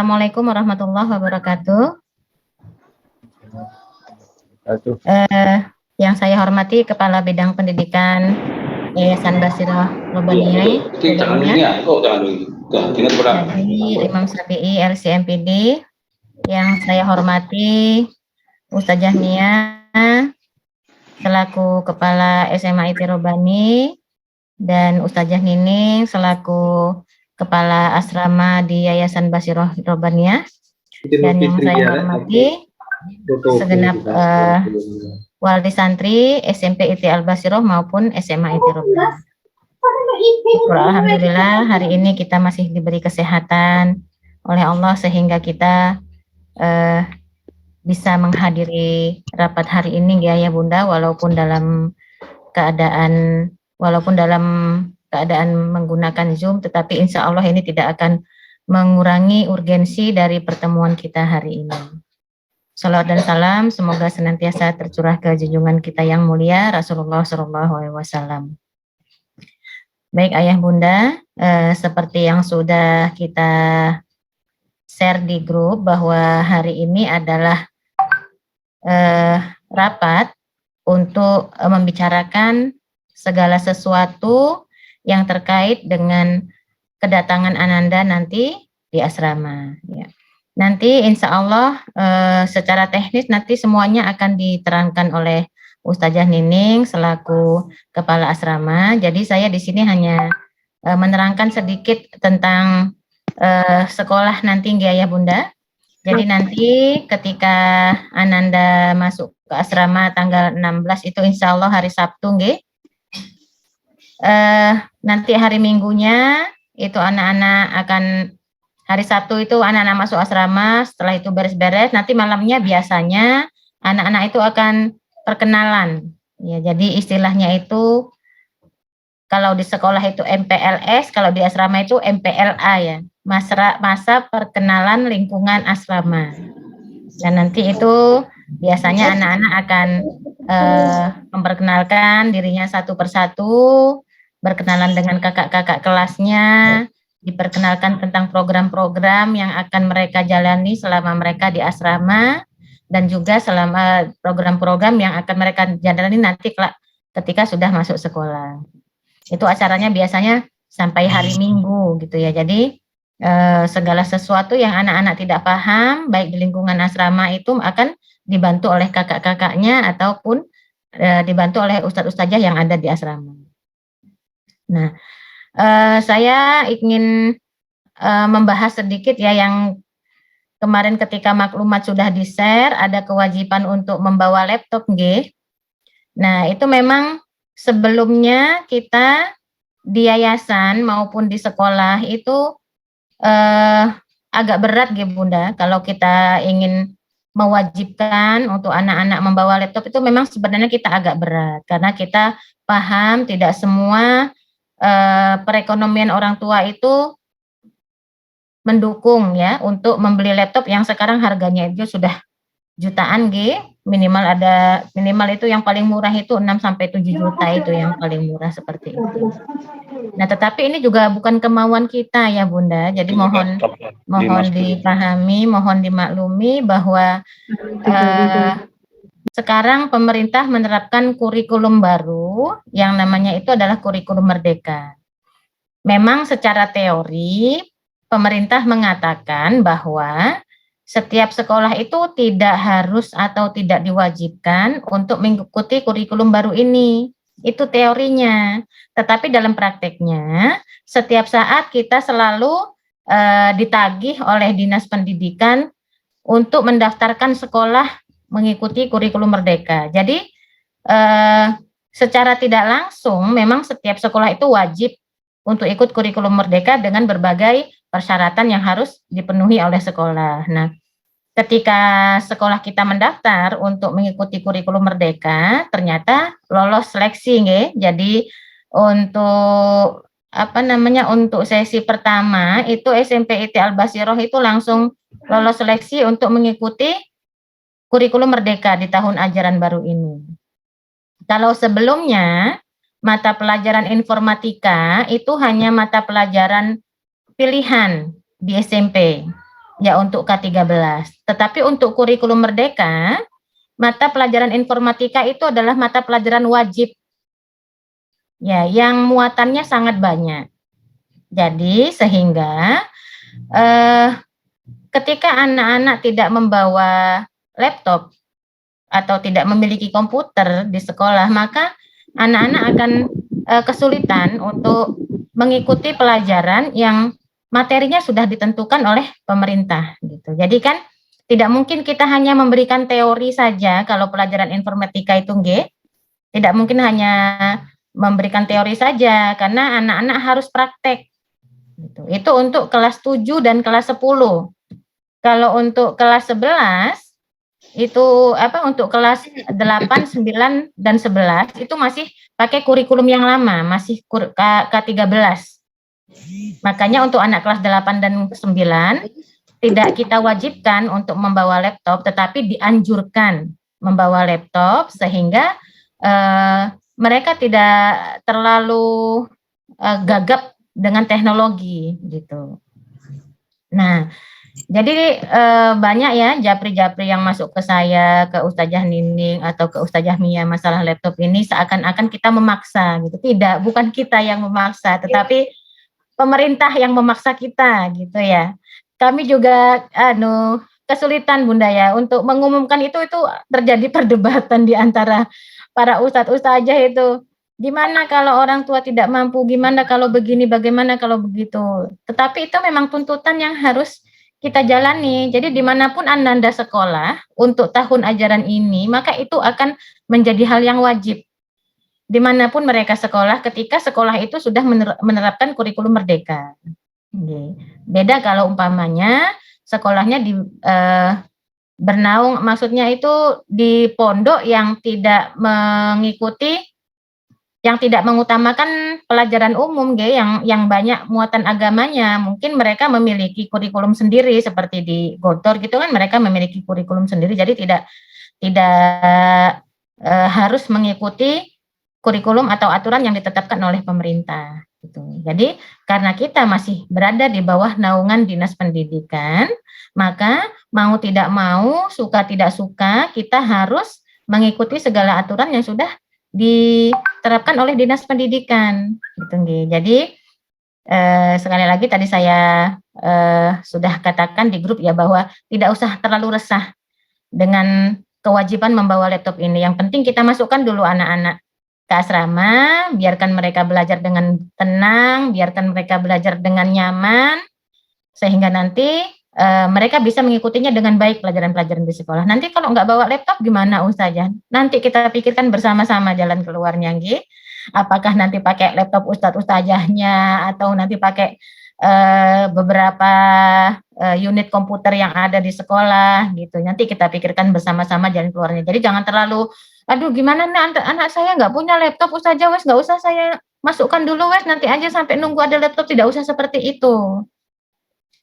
Assalamualaikum warahmatullahi wabarakatuh. Yang saya hormati Kepala Bidang Pendidikan Yayasan Basirah Robaniyah. Jadi Imam Syafi'i LCMPD. Yang saya hormati Ustazah Nia selaku Kepala SMA IT Robani dan Ustazah Nining selaku Kepala Asrama di Yayasan Basirah Robaniyah. Dan yang saya hormati segenap wali santri SMP IT Al Basiroh maupun SMA IT Robaniyah. Alhamdulillah hari ini kita masih diberi kesehatan oleh Allah sehingga kita bisa menghadiri rapat hari ini ya Bunda, walaupun dalam keadaan menggunakan Zoom, tetapi insya Allah ini tidak akan mengurangi urgensi dari pertemuan kita hari ini. Salawat dan salam semoga senantiasa tercurah ke junjungan kita yang mulia Rasulullah SAW. Baik Ayah Bunda, seperti yang sudah kita share di grup bahwa hari ini adalah rapat untuk membicarakan segala sesuatu yang terkait dengan kedatangan Ananda nanti di asrama. Ya. Nanti insya Allah secara teknis nanti semuanya akan diterangkan oleh Ustazah Nining selaku Kepala Asrama. Jadi saya di sini hanya menerangkan sedikit tentang sekolah nanti ya Bunda. Jadi nanti ketika Ananda masuk ke asrama tanggal 16 itu insya Allah hari Sabtu nggih. Nanti hari Minggunya itu anak-anak akan hari Sabtu itu anak-anak masuk asrama, setelah itu beres-beres, nanti malamnya biasanya anak-anak itu akan perkenalan. Ya, jadi istilahnya itu kalau di sekolah itu MPLS, kalau di asrama itu MPLA ya, masa perkenalan lingkungan asrama. Dan nanti itu biasanya anak-anak akan memperkenalkan dirinya satu persatu, berkenalan dengan kakak-kakak kelasnya, diperkenalkan tentang program-program yang akan mereka jalani selama mereka di asrama, dan juga selama program-program yang akan mereka jalani nanti ketika sudah masuk sekolah. Itu acaranya biasanya sampai hari Minggu gitu ya. Jadi segala sesuatu yang anak-anak tidak paham baik di lingkungan asrama itu akan dibantu oleh kakak-kakaknya ataupun dibantu oleh ustadz-ustadzah yang ada di asrama. Nah, saya ingin membahas sedikit ya yang kemarin ketika maklumat sudah di-share ada kewajiban untuk membawa laptop nggih. Nah, itu memang sebelumnya kita di yayasan maupun di sekolah itu agak berat gitu Bunda, kalau kita ingin mewajibkan untuk anak-anak membawa laptop itu memang sebenarnya kita agak berat, karena kita paham tidak semua perekonomian orang tua itu mendukung ya untuk membeli laptop yang sekarang harganya itu sudah jutaan minimal itu yang paling murah itu 6-7 juta itu yang paling murah seperti itu. Nah, tetapi ini juga bukan kemauan kita ya Bunda. Jadi mohon dipahami, mohon dimaklumi bahwa sekarang pemerintah menerapkan kurikulum baru yang namanya itu adalah kurikulum merdeka. Memang secara teori pemerintah mengatakan bahwa setiap sekolah itu tidak harus atau tidak diwajibkan untuk mengikuti kurikulum baru ini. Itu teorinya. Tetapi dalam prakteknya, setiap saat kita selalu ditagih oleh Dinas Pendidikan untuk mendaftarkan sekolah mengikuti kurikulum merdeka. Jadi, secara tidak langsung, memang setiap sekolah itu wajib untuk ikut kurikulum merdeka dengan berbagai persyaratan yang harus dipenuhi oleh sekolah. Nah, ketika sekolah kita mendaftar untuk mengikuti kurikulum merdeka, ternyata lolos seleksi nggih. Jadi untuk untuk sesi pertama itu SMP IT Al Basiroh itu langsung lolos seleksi untuk mengikuti kurikulum merdeka di tahun ajaran baru ini. Kalau sebelumnya mata pelajaran informatika itu hanya mata pelajaran pilihan di SMP. Ya, untuk K13. Tetapi untuk kurikulum merdeka, mata pelajaran informatika itu adalah mata pelajaran wajib. Ya, yang muatannya sangat banyak. Jadi sehingga ketika anak-anak tidak membawa laptop atau tidak memiliki komputer di sekolah, maka anak-anak akan kesulitan untuk mengikuti pelajaran yang materinya sudah ditentukan oleh pemerintah gitu. Jadi kan tidak mungkin kita hanya memberikan teori saja kalau pelajaran informatika itu tidak mungkin hanya memberikan teori saja karena anak-anak harus praktek gitu. Itu untuk kelas 7 dan kelas 10. Kalau untuk kelas 11 itu untuk kelas 8, 9 dan 11 itu masih pakai kurikulum yang lama, masih K13. Makanya untuk anak kelas 8 dan 9 tidak kita wajibkan untuk membawa laptop, tetapi dianjurkan membawa laptop sehingga mereka tidak terlalu gagap dengan teknologi gitu. Nah, jadi banyak ya japri-japri yang masuk ke saya, ke Ustazah Nining atau ke Ustazah Mia masalah laptop ini seakan-akan kita memaksa gitu. Tidak, bukan kita yang memaksa, tetapi pemerintah yang memaksa kita gitu ya. Kami juga kesulitan Bunda ya untuk mengumumkan itu terjadi perdebatan di antara para ustadz-ustazah itu. Gimana kalau orang tua tidak mampu, gimana kalau begini, bagaimana kalau begitu. Tetapi itu memang tuntutan yang harus kita jalani. Jadi dimanapun Anda sekolah untuk tahun ajaran ini, maka itu akan menjadi hal yang wajib. Dimanapun mereka sekolah, ketika sekolah itu sudah menerapkan kurikulum merdeka. Beda kalau umpamanya sekolahnya di bernaung, maksudnya itu di pondok yang tidak mengutamakan pelajaran umum yang banyak muatan agamanya. Mungkin mereka memiliki kurikulum sendiri seperti di Gotor gitu kan, mereka memiliki kurikulum sendiri, jadi tidak harus mengikuti kurikulum atau aturan yang ditetapkan oleh pemerintah gitu. Jadi karena kita masih berada di bawah naungan Dinas Pendidikan, maka mau tidak mau, suka tidak suka, kita harus mengikuti segala aturan yang sudah diterapkan oleh Dinas Pendidikan gitu. Jadi sekali lagi tadi saya sudah katakan di grup ya bahwa tidak usah terlalu resah dengan kewajiban membawa laptop ini. Yang penting kita masukkan dulu anak-anak ke asrama, biarkan mereka belajar dengan tenang, biarkan mereka belajar dengan nyaman, sehingga nanti mereka bisa mengikutinya dengan baik pelajaran-pelajaran di sekolah. Nanti kalau nggak bawa laptop gimana Ustazah? Nanti kita pikirkan bersama-sama jalan keluarnya, Nggih. Apakah nanti pakai laptop Ustazahnya atau nanti pakai beberapa unit komputer yang ada di sekolah gitu. Nanti kita pikirkan bersama-sama jalan keluarnya. Jadi jangan terlalu, aduh gimana nih anak saya nggak punya laptop Ustazah, wes nggak usah saya masukkan dulu wes, nanti aja sampai nunggu ada laptop, tidak usah seperti itu.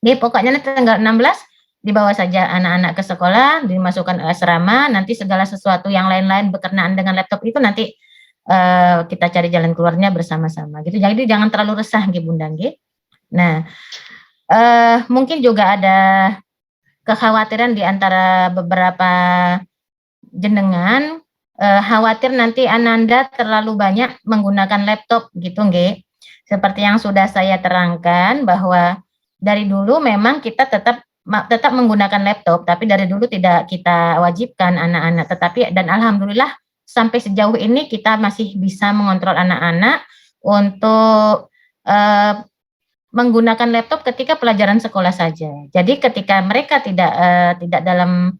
Jadi pokoknya nanti tanggal 16 dibawa saja anak-anak ke sekolah, dimasukkan asrama, nanti segala sesuatu yang lain-lain berkenaan dengan laptop itu nanti kita cari jalan keluarnya bersama-sama gitu. Jadi jangan terlalu resah nggih Bunda nggih. Nah, mungkin juga ada kekhawatiran di antara beberapa jenengan, khawatir nanti Ananda terlalu banyak menggunakan laptop gitu nggih. Seperti yang sudah saya terangkan bahwa dari dulu memang kita tetap menggunakan laptop, tapi dari dulu tidak kita wajibkan anak-anak, tetapi dan alhamdulillah sampai sejauh ini kita masih bisa mengontrol anak-anak untuk menggunakan laptop ketika pelajaran sekolah saja. Jadi ketika mereka tidak dalam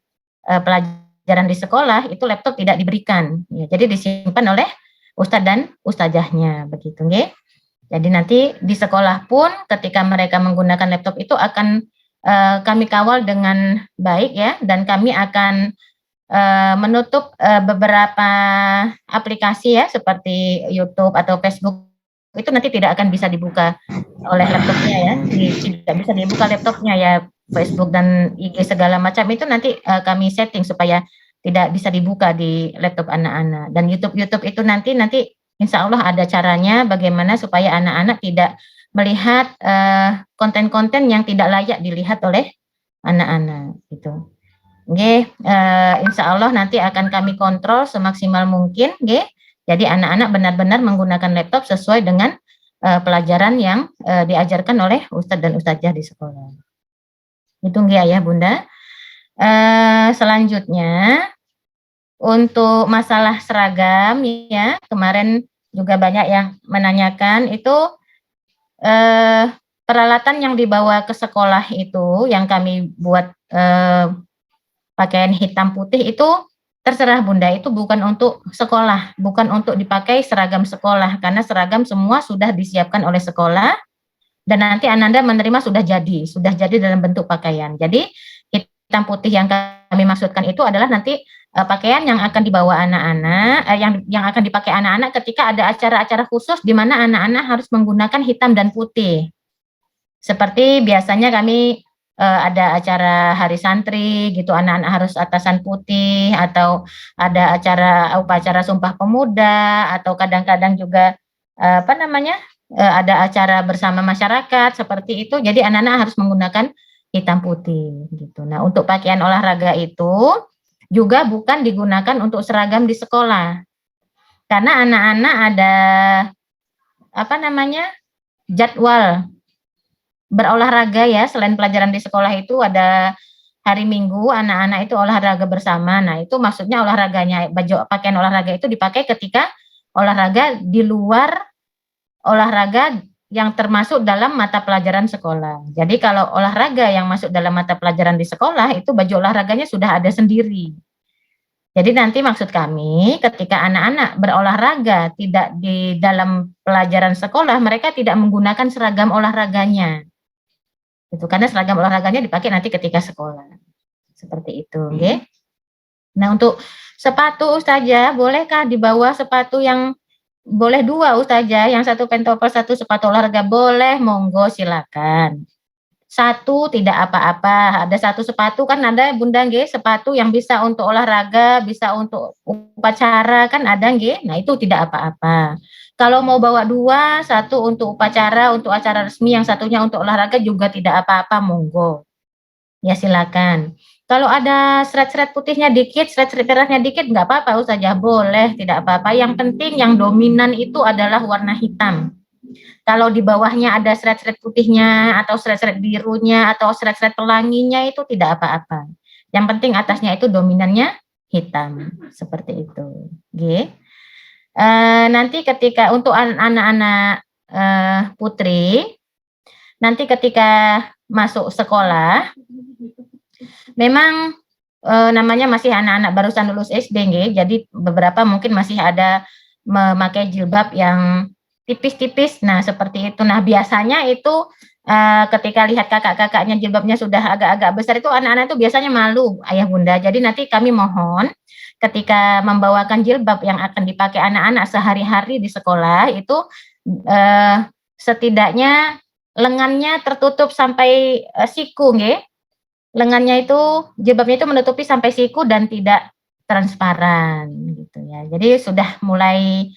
pelajaran di sekolah, itu laptop tidak diberikan. Ya, jadi disimpan oleh ustadz dan ustazahnya begitu, nggih. Jadi nanti di sekolah pun ketika mereka menggunakan laptop itu akan kami kawal dengan baik ya, dan kami akan menutup beberapa aplikasi ya seperti YouTube atau Facebook itu nanti tidak akan bisa dibuka oleh laptopnya ya, tidak bisa dibuka laptopnya ya, Facebook dan IG segala macam itu nanti kami setting supaya tidak bisa dibuka di laptop anak-anak. Dan YouTube itu nanti insya Allah ada caranya bagaimana supaya anak-anak tidak melihat konten-konten yang tidak layak dilihat oleh anak-anak gitu. Nggih, insyaallah nanti akan kami kontrol semaksimal mungkin nggih. Jadi anak-anak benar-benar menggunakan laptop sesuai dengan, pelajaran yang, diajarkan oleh ustadz dan ustadzah di sekolah. Itu nggih Ayah Bunda. Selanjutnya untuk masalah seragam ya, kemarin juga banyak yang menanyakan itu, peralatan yang dibawa ke sekolah itu yang kami buat, pakaian hitam putih itu terserah Bunda, itu bukan untuk sekolah, bukan untuk dipakai seragam sekolah, karena seragam semua sudah disiapkan oleh sekolah dan nanti Ananda menerima sudah jadi dalam bentuk pakaian. Jadi hitam putih yang kami maksudkan itu adalah nanti pakaian yang akan dibawa anak-anak, yang akan dipakai anak-anak ketika ada acara-acara khusus di mana anak-anak harus menggunakan hitam dan putih. Seperti biasanya kami ada acara hari santri gitu, anak-anak harus atasan putih, atau ada upacara Sumpah Pemuda, atau kadang-kadang juga apa namanya, ada acara bersama masyarakat seperti itu. Jadi anak-anak harus menggunakan hitam putih gitu. Nah, untuk pakaian olahraga itu juga bukan digunakan untuk seragam di sekolah. Karena anak-anak ada apa namanya, jadwal berolahraga ya, selain pelajaran di sekolah itu ada hari Minggu anak-anak itu olahraga bersama. Nah, itu maksudnya olahraganya, baju pakaian olahraga itu dipakai ketika olahraga di luar olahraga yang termasuk dalam mata pelajaran sekolah. Jadi kalau olahraga yang masuk dalam mata pelajaran di sekolah itu baju olahraganya sudah ada sendiri. Jadi nanti maksud kami ketika anak-anak berolahraga tidak di dalam pelajaran sekolah, mereka tidak menggunakan seragam olahraganya. Itu karena seragam olahraganya dipakai nanti ketika sekolah. Seperti itu, nggih. Nah, untuk sepatu Ustazah, bolehkah dibawa sepatu yang boleh 2 Ustazah, yang satu pentopel, satu sepatu olahraga? Boleh, monggo silakan. Satu tidak apa-apa, ada satu sepatu kan ada Bunda nggih, sepatu yang bisa untuk olahraga, bisa untuk upacara kan ada nggih. Nah, itu tidak apa-apa. Kalau mau bawa 2, satu untuk upacara, untuk acara resmi, yang satunya untuk olahraga juga tidak apa-apa, monggo. Ya silakan. Kalau ada seret-seret putihnya dikit, seret-seret merahnya dikit, nggak apa-apa Ustazah, boleh, tidak apa-apa. Yang penting yang dominan itu adalah warna hitam. Kalau di bawahnya ada seret-seret putihnya, atau seret-seret birunya, atau seret-seret pelanginya itu tidak apa-apa. Yang penting atasnya itu dominannya hitam, seperti itu. Nggih. Nanti ketika untuk anak-anak, putri, nanti ketika masuk sekolah, memang, namanya masih anak-anak barusan lulus SD nggih, jadi beberapa mungkin masih ada memakai jilbab yang tipis-tipis, nah seperti itu. Nah biasanya itu, ketika lihat kakak-kakaknya jilbabnya sudah agak-agak besar itu anak-anak itu biasanya malu, Ayah Bunda. Jadi nanti kami mohon, ketika membawakan jilbab yang akan dipakai anak-anak sehari-hari di sekolah itu, setidaknya lengannya tertutup sampai, siku nggih. Lengannya itu, jilbabnya itu menutupi sampai siku dan tidak transparan gitu ya. Jadi sudah mulai,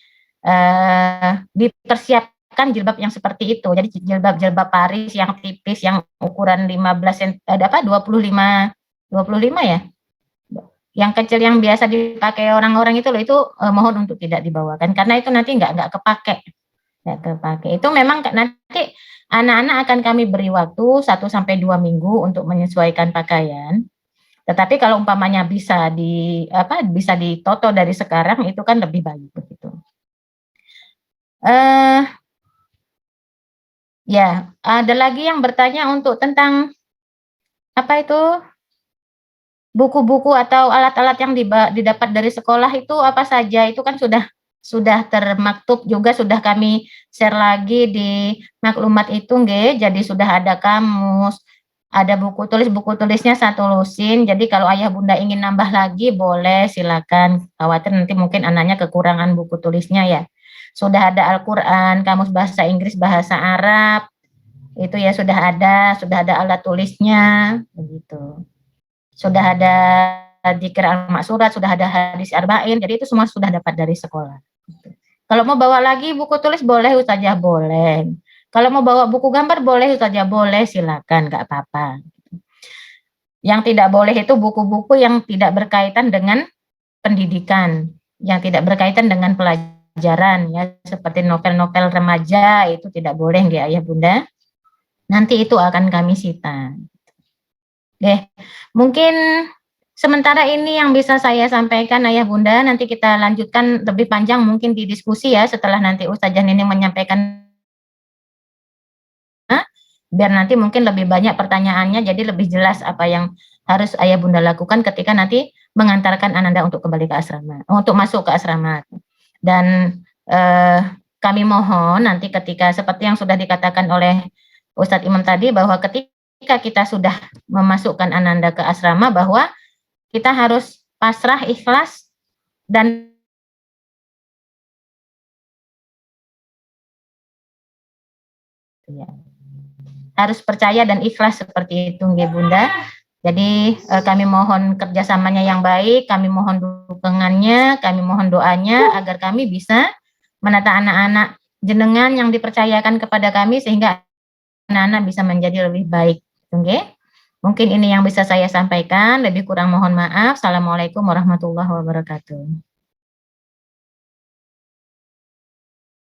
dipersiapkan jilbab yang seperti itu. Jadi jilbab-jilbab Paris yang tipis, yang ukuran 25 ya? Yang kecil yang biasa dipakai orang-orang itu loh, itu, mohon untuk tidak dibawakan, karena itu nanti nggak kepake. Nggak kepake. Itu memang nanti anak-anak akan kami beri waktu 1 sampai 2 minggu untuk menyesuaikan pakaian. Tetapi kalau umpamanya bisa ditoto dari sekarang itu kan lebih baik begitu. Ya, ada lagi yang bertanya untuk tentang apa itu, buku-buku atau alat-alat yang didapat dari sekolah itu apa saja? Itu kan sudah termaktub juga, sudah kami share lagi di maklumat itu nggih. Jadi sudah ada kamus, ada buku tulisnya satu lusin. Jadi kalau Ayah Bunda ingin nambah lagi boleh silakan. Khawatir nanti mungkin anaknya kekurangan buku tulisnya ya. Sudah ada Al-Qur'an, kamus bahasa Inggris, bahasa Arab, itu ya sudah ada alat tulisnya, begitu. Sudah ada dzikir al-maksurat, sudah ada hadis arba'in, jadi itu semua sudah dapat dari sekolah. Kalau mau bawa lagi buku tulis boleh Ustazah, boleh. Kalau mau bawa buku gambar boleh Ustazah, boleh, silakan, nggak apa-apa. Yang tidak boleh itu buku-buku yang tidak berkaitan dengan pendidikan, yang tidak berkaitan dengan pelajaran ya, seperti novel-novel remaja itu tidak boleh nggih Ayah Bunda. Nanti itu akan kami sita. Oke, mungkin sementara ini yang bisa saya sampaikan Ayah Bunda, nanti kita lanjutkan lebih panjang mungkin di diskusi ya setelah nanti Ustazah Nining menyampaikan, biar nanti mungkin lebih banyak pertanyaannya, jadi lebih jelas apa yang harus Ayah Bunda lakukan ketika nanti mengantarkan Ananda untuk kembali ke asrama, untuk masuk ke asrama. Dan kami mohon nanti ketika seperti yang sudah dikatakan oleh Ustadz Imam tadi, bahwa ketika kita sudah memasukkan Ananda ke asrama, bahwa kita harus pasrah, ikhlas, dan ya, harus percaya dan ikhlas seperti itu nggih Bunda. Jadi kami mohon kerjasamanya yang baik, kami mohon dukungannya, kami mohon doanya agar kami bisa menata anak-anak jenengan yang dipercayakan kepada kami sehingga anak-anak bisa menjadi lebih baik. Oke? Mungkin ini yang bisa saya sampaikan, lebih kurang mohon maaf. Assalamualaikum warahmatullahi wabarakatuh.